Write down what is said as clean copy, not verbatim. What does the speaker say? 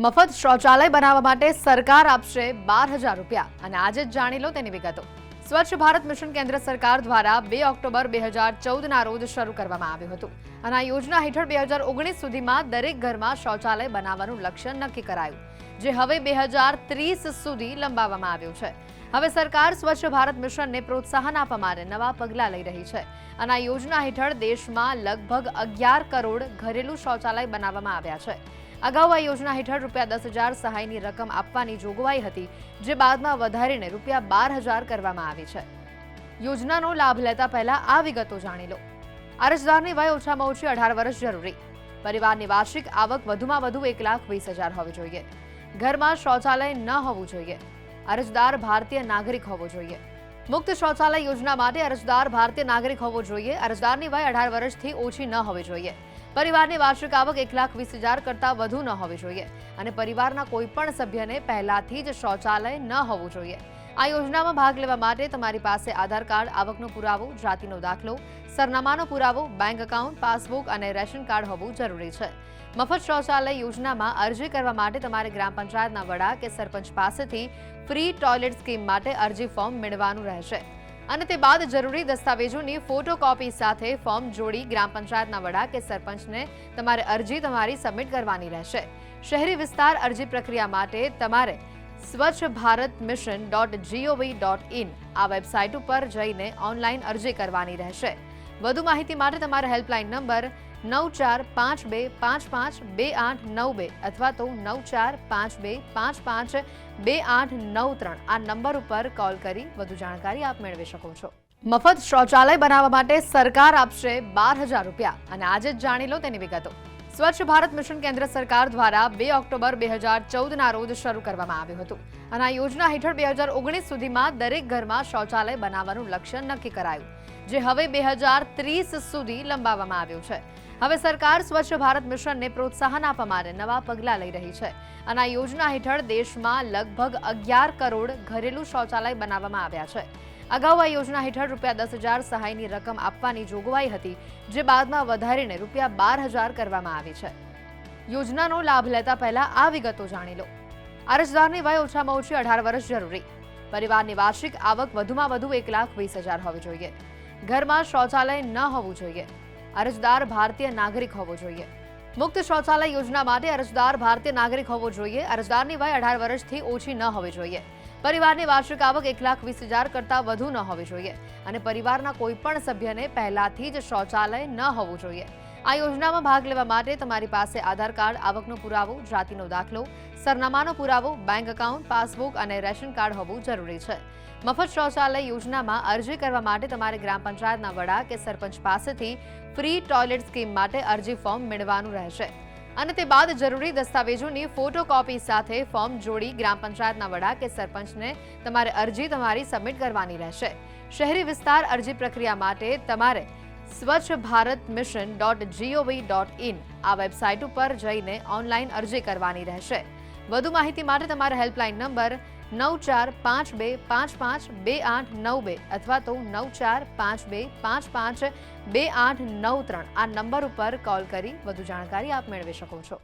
મફત શૌચાલય બનાવવા માટે સરકાર આપશે 12,000 રૂપિયા અને આજે જ જાણી લો તેની વિગતો। સ્વચ્છ ભારત મિશન કેન્દ્ર સરકાર દ્વારા 2 ઓક્ટોબર 2014ના રોજ શરૂ કરવામાં આવ્યું હતું અને આ યોજના હેઠળ 2019 સુધીમાં દરેક ઘરમાં શૌચાલય બનાવવાનું લક્ષ્ય નક્કી કરાયું, જે હવે 2030 સુધી લંબાવવામાં આવ્યું છે। હવે સરકાર સ્વચ્છ ભારત મિશનને પ્રોત્સાહન આપવા માટે નવા પગલાં લઈ રહી છે અને આ યોજના હેઠળ દેશમાં લગભગ 11 કરોડ ઘરેલું શૌચાલય બનાવવામાં આવ્યા છે। અગાઉ આ યોજના હેઠળ ₹10,000 સહાયની રકમ આપવાની જોગવાઈ હતી, જે બાદમાં વધારીને ₹12,000 કરવામાં આવી છે। યોજનાનો લાભ લેતા પહેલા આ વિગતો જાણી લો। અરજદારની વય ઓછામાં ઓછી 18 વર્ષ જરૂરી। પરિવારની વાર્ષિક આવક વધુમાં વધુ 1,20,000 હોવી જોઈએ। ઘરમાં શૌચાલય ન હોવું જોઈએ। અરજદાર ભારતીય નાગરિક હોવો જોઈએ। મુક્ત શૌચાલય યોજના માટે અરજદાર ભારતીય નાગરિક હોવો જોઈએ। અરજદારની વય 18 વર્ષથી ઓછી ન હોવી જોઈએ। પરિવારની વાર્ષિક આવક 1,20,000 કરતાં વધુ ન હોવી જોઈએ અને પરિવારના કોઈપણ સભ્યને પહેલાથી જ શૌચાલય ન હોવું જોઈએ। આ યોજનામાં ભાગ લેવા માટે તમારી પાસે આધાર કાર્ડ, આવકનો પુરાવો, જાતિનો દાખલો, સરનામાનો પુરાવો, બેંક એકાઉન્ટ, પાસબુક અને રેશન કાર્ડ હોવું જરૂરી છે। મફત શૌચાલય યોજનામાં અરજી કરવા માટે તમારે ગ્રામ પંચાયતના વડા કે સરપંચ પાસેથી ફ્રી ટોયલેટ સ્કીમ માટે અરજી ફોર્મ મેળવવાનું રહેશે અને તે બાદ જરૂરી દસ્તાવેજોની ફોટોકોપી સાથે ફોર્મ જોડી ગ્રામ પંચાયતના વડા કે સરપંચને તમારે અરજી સબમિટ કરવાની રહેશે। શહેરી વિસ્તાર અરજી પ્રક્રિયા માટે તમારે swachbharatmission.gov.in આ વેબસાઇટ ઉપર જઈને ઓનલાઈન અરજી કરવાની રહેશે। વધુ માહિતી માટે તમારે હેલ્પલાઇન નંબર 9452552892 અથવા તો 9452552893 આ નંબર ઉપર કોલ કરી વધુ જાણકારી આપ મેળવી શકો છો। મફત શૌચાલય બનાવવા માટે સરકાર આપશે 12,000 રૂપિયા અને આજે જ જાણી લો તેની વિગતો। સ્વચ્છ ભારત મિશન કેન્દ્ર સરકાર દ્વારા 2 ઓક્ટોબર 2014ના રોજ શરૂ કરવામાં આવ્યું હતું અને આ યોજના હેઠળ 2019 સુધીમાં દરેક ઘરમાં શૌચાલય બનાવવાનું લક્ષ્ય નક્કી કરાયું, જે હવે 2030 સુધી લંબાવવામાં આવ્યું છે। હવે સરકાર સ્વચ્છ ભારત મિશનને પ્રોત્સાહન આપવા માટે નવા પગલાં લઈ રહી છે અને આ યોજના હેઠળ દેશમાં લગભગ 11 કરોડ ઘરેલું શૌચાલય બનાવવામાં આવ્યા છે। અગાઉ આ યોજના હેઠળ ₹10,000 સહાયની રકમ આપવાની જોગવાઈ હતી, જે બાદમાં વધારીને ₹12,000 કરવામાં આવી છે। યોજનાનો લાભ લેતા પહેલા આ વિગતો જાણી લો। અરજદારની વય ઓછામાં ઓછી 18 વર્ષ જરૂરી। પરિવારની વાર્ષિક આવક વધુમાં વધુ 1,20,000 હોવી જોઈએ। ઘરમાં શૌચાલય ન હોવું જોઈએ। અરજદાર ભારતીય નાગરિક હોવો જોઈએ। મુક્ત શૌચાલય યોજના માટે અરજદાર ભારતીય નાગરિક હોવો જોઈએ। અરજદારની વય 18 વર્ષથી ઓછી ન હોવી જોઈએ। પરિવારની વાર્ષિક આવક 1,20,000 કરતાં વધુ ન હોવી જોઈએ અને પરિવારના કોઈપણ સભ્યને પહેલાથી જ શૌચાલય ન હોવું જોઈએ। આ યોજનામાં ભાગ લેવા માટે તમારી પાસે આધાર કાર્ડ, આવકનો પુરાવો, જાતિનો દાખલો, સરનામાનો પુરાવો, બેંક એકાઉન્ટ, પાસબુક અને રેશન કાર્ડ હોવું જરૂરી છે। મફત શૌચાલય યોજનામાં અરજી કરવા માટે તમારે ગ્રામ પંચાયતના વડા કે સરપંચ પાસેથી ફ્રી ટોયલેટ સ્કીમ માટે અરજી ફોર્મ મેળવવાનું રહેશે અને તે બાદ જરૂરી દસ્તાવેજોની ફોટોકોપી સાથે ફોર્મ જોડી ગ્રામ પંચાયતના વડા કે સરપંચને તમારે અરજી સબમિટ કરવાની રહેશે। શહેરી વિસ્તાર અરજી પ્રક્રિયા માટે તમારે swachbharatmission.gov.in આ વેબસાઇટ ઉપર જઈને ઓનલાઈન અરજી કરવાની રહેશે। વધુ માહિતી માટે તમારે હેલ્પલાઇન નંબર 9452552892 અથવા તો 9452552893 આ નંબર ઉપર કોલ કરી વધુ જાણકારી આપ મેળવી શકો છો।